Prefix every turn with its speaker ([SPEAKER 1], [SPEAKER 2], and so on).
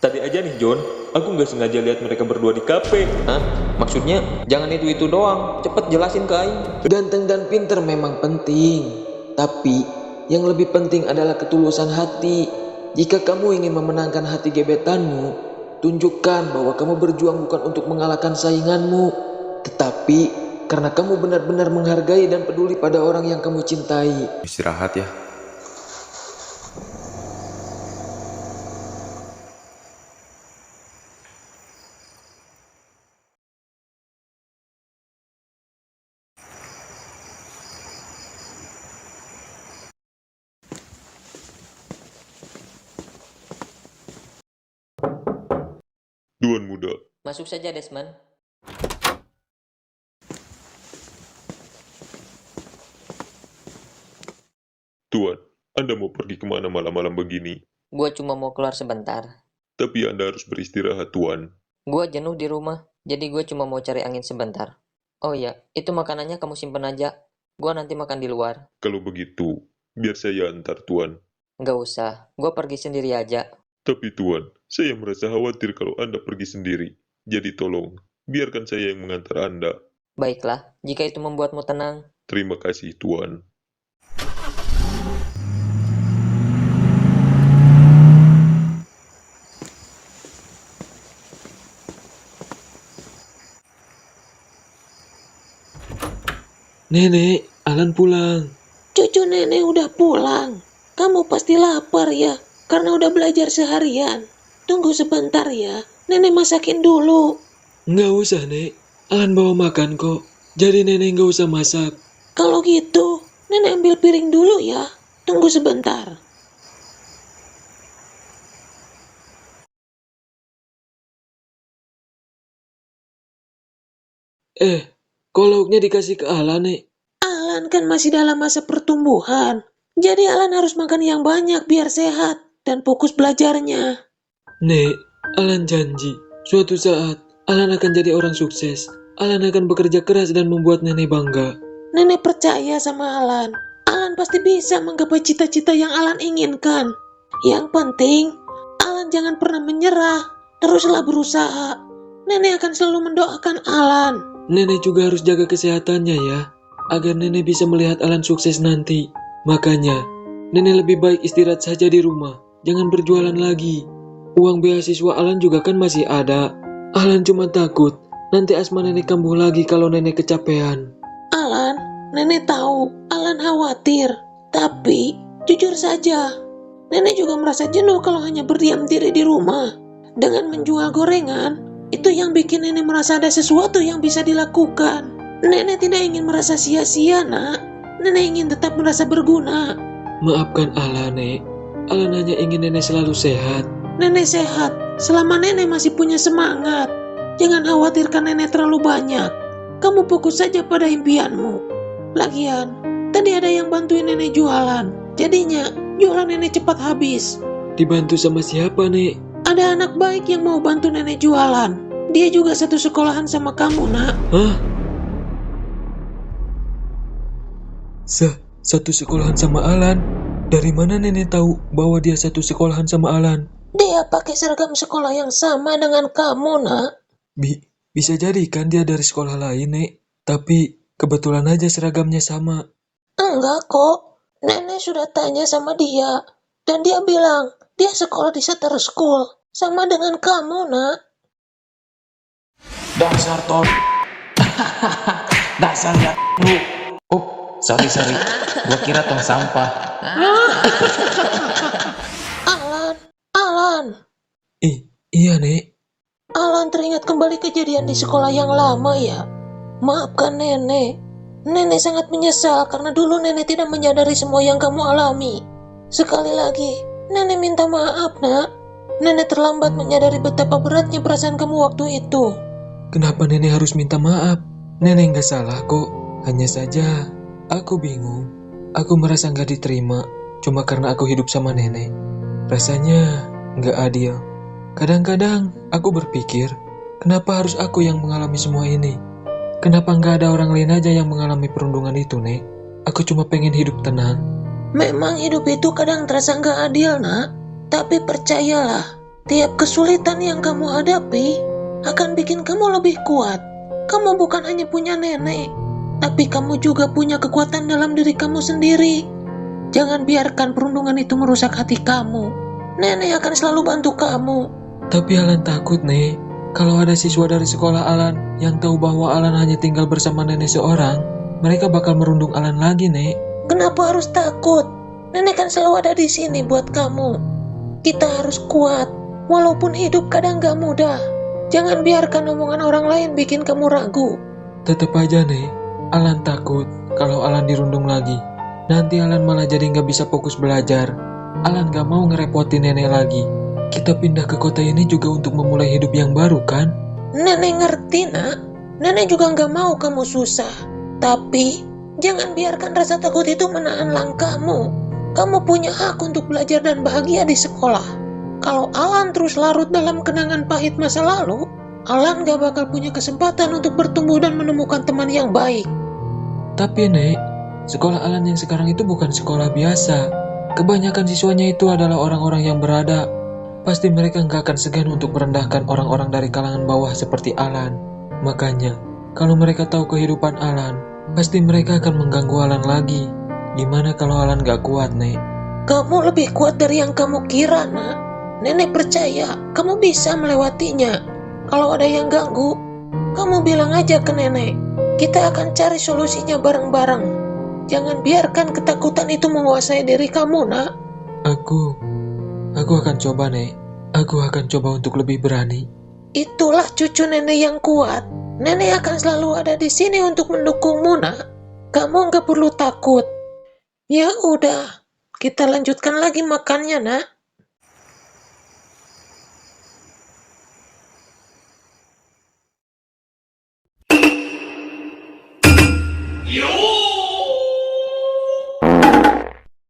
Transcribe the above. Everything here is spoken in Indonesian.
[SPEAKER 1] Tadi aja nih John, aku nggak sengaja lihat mereka berdua di kafe.
[SPEAKER 2] Hah? Maksudnya jangan itu doang. Cepet jelasin ke Aing.
[SPEAKER 3] Ganteng dan pinter memang penting, tapi yang lebih penting adalah ketulusan hati. Jika kamu ingin memenangkan hati gebetanmu, tunjukkan bahwa kamu berjuang bukan untuk mengalahkan sainganmu, tetapi karena kamu benar-benar menghargai dan peduli pada orang yang kamu cintai.
[SPEAKER 4] Istirahat ya.
[SPEAKER 1] Tuan muda,
[SPEAKER 2] Masuk saja Desmond.
[SPEAKER 1] Tuan, Anda mau pergi kemana malam-malam begini?
[SPEAKER 2] Gua cuma mau keluar sebentar.
[SPEAKER 1] Tapi Anda harus beristirahat, Tuan.
[SPEAKER 2] Gua jenuh di rumah, jadi gua cuma mau cari angin sebentar. Oh iya, itu makanannya kamu simpen aja. Gua nanti makan di luar.
[SPEAKER 1] Kalau begitu, biar saya antar, Tuan.
[SPEAKER 2] Nggak usah, gua pergi sendiri aja.
[SPEAKER 1] Tapi Tuan, saya merasa khawatir kalau Anda pergi sendiri. Jadi tolong, biarkan saya yang mengantar Anda.
[SPEAKER 2] Baiklah, jika itu membuatmu tenang.
[SPEAKER 1] Terima kasih, Tuan.
[SPEAKER 3] Nenek, Alan pulang.
[SPEAKER 5] Cucu nenek udah pulang. Kamu pasti lapar ya, karena udah belajar seharian. Tunggu sebentar ya, nenek masakin dulu.
[SPEAKER 3] Nggak usah, Nek. Alan bawa makan kok. Jadi nenek nggak usah masak.
[SPEAKER 5] Kalau gitu, nenek ambil piring dulu ya. Tunggu sebentar.
[SPEAKER 3] Kok lauknya dikasih ke Alan, Nek?
[SPEAKER 5] Alan kan masih dalam masa pertumbuhan. Jadi Alan harus makan yang banyak biar sehat dan fokus belajarnya.
[SPEAKER 3] Nek, Alan janji, suatu saat Alan akan jadi orang sukses. Alan akan bekerja keras dan membuat nenek bangga.
[SPEAKER 5] Nenek percaya sama Alan. Alan pasti bisa menggapai cita-cita yang Alan inginkan. Yang penting, Alan jangan pernah menyerah. Teruslah berusaha. Nenek akan selalu mendoakan Alan.
[SPEAKER 3] Nenek juga harus jaga kesehatannya ya, agar nenek bisa melihat Alan sukses nanti. Makanya, nenek lebih baik istirahat saja di rumah. Jangan berjualan lagi. Uang beasiswa Alan juga kan masih ada. Alan cuma takut nanti asma nenek kambuh lagi kalau nenek kecapean.
[SPEAKER 5] Alan, nenek tahu Alan khawatir. Tapi, jujur saja, nenek juga merasa jenuh kalau hanya berdiam diri di rumah. Dengan menjual gorengan, itu yang bikin nenek merasa ada sesuatu yang bisa dilakukan. Nenek tidak ingin merasa sia-sia, nak. Nenek ingin tetap merasa berguna.
[SPEAKER 3] Maafkan Alan, Nek. Alan hanya ingin nenek selalu sehat.
[SPEAKER 5] Nenek sehat selama nenek masih punya semangat. Jangan khawatirkan nenek terlalu banyak. Kamu fokus saja pada impianmu. Lagian, tadi ada yang bantuin nenek jualan. Jadinya, jualan nenek cepat habis.
[SPEAKER 3] Dibantu sama siapa, Nek?
[SPEAKER 5] Ada anak baik yang mau bantu nenek jualan. Dia juga satu sekolahan sama kamu, nak.
[SPEAKER 3] Hah? Satu sekolahan sama Alan? Dari mana nenek tahu bahwa dia satu sekolahan sama Alan?
[SPEAKER 5] Dia pakai seragam sekolah yang sama dengan kamu, nak.
[SPEAKER 3] Bisa jadi kan dia dari sekolah lain, Nek. Tapi kebetulan aja seragamnya sama.
[SPEAKER 5] Enggak kok. Nenek sudah tanya sama dia. Dan dia bilang, dia sekolah di Sutter School. Sama dengan kamu, nak.
[SPEAKER 6] Dasar tol. Dasar ya lu. Sorry. Gua kira tong sampah.
[SPEAKER 5] Alan.
[SPEAKER 3] Iya, Nek.
[SPEAKER 5] Alan teringat kembali kejadian di sekolah yang lama ya. Maafkan nenek. Nenek sangat menyesal karena dulu nenek tidak menyadari semua yang kamu alami. Sekali lagi, nenek minta maaf, nak. Nenek terlambat menyadari betapa beratnya perasaan kamu waktu itu.
[SPEAKER 3] Kenapa nenek harus minta maaf? Nenek nggak salah kok. Hanya saja, aku bingung. Aku merasa nggak diterima cuma karena aku hidup sama nenek. Rasanya nggak adil. Kadang-kadang aku berpikir, kenapa harus aku yang mengalami semua ini? Kenapa nggak ada orang lain aja yang mengalami perundungan itu, Nek? Aku cuma pengen hidup tenang.
[SPEAKER 5] Memang hidup itu kadang terasa nggak adil, nak. Tapi percayalah, Tiap kesulitan yang kamu hadapi akan bikin kamu lebih kuat. Kamu bukan hanya punya nenek, tapi kamu juga punya kekuatan dalam diri kamu sendiri. Jangan biarkan perundungan itu merusak hati kamu. Nenek akan selalu bantu kamu.
[SPEAKER 3] Tapi Alan takut, Nek. Kalau ada siswa dari sekolah Alan yang tahu bahwa Alan hanya tinggal bersama nenek seorang, mereka bakal merundung Alan lagi, Nek.
[SPEAKER 5] Kenapa harus takut? Nenek kan selalu ada di sini buat kamu. Kita harus kuat, walaupun hidup kadang gak mudah. Jangan biarkan omongan orang lain bikin kamu ragu.
[SPEAKER 3] Tetep aja, Nek. Alan takut kalau Alan dirundung lagi. Nanti Alan malah jadi gak bisa fokus belajar. Alan gak mau ngerepotin nenek lagi. Kita pindah ke kota ini juga untuk memulai hidup yang baru, kan?
[SPEAKER 5] Nenek ngerti, nak. Nenek juga gak mau kamu susah. Tapi, jangan biarkan rasa takut itu menahan langkahmu. Kamu punya hak untuk belajar dan bahagia di sekolah. Kalau Alan terus larut dalam kenangan pahit masa lalu, Alan gak bakal punya kesempatan untuk bertumbuh dan menemukan teman yang baik.
[SPEAKER 3] Tapi, Nek, sekolah Alan yang sekarang itu bukan sekolah biasa. Kebanyakan siswanya itu adalah orang-orang yang beradab. Pasti mereka nggak akan segan untuk merendahkan orang-orang dari kalangan bawah seperti Alan. Makanya, kalau mereka tahu kehidupan Alan, pasti mereka akan mengganggu Alan lagi. Gimana kalau Alan nggak kuat, Nek?
[SPEAKER 5] Kamu lebih kuat dari yang kamu kira, nak. Nenek percaya kamu bisa melewatinya. Kalau ada yang ganggu, kamu bilang aja ke nenek. Kita akan cari solusinya bareng-bareng. Jangan biarkan ketakutan itu menguasai diri kamu, nak.
[SPEAKER 3] Aku akan coba, Nek. Aku akan coba untuk lebih berani.
[SPEAKER 5] Itulah cucu nenek yang kuat. Nenek akan selalu ada di sini untuk mendukungmu, nak. Kamu nggak perlu takut. Ya udah, kita lanjutkan lagi makannya, nak.
[SPEAKER 4] Yo!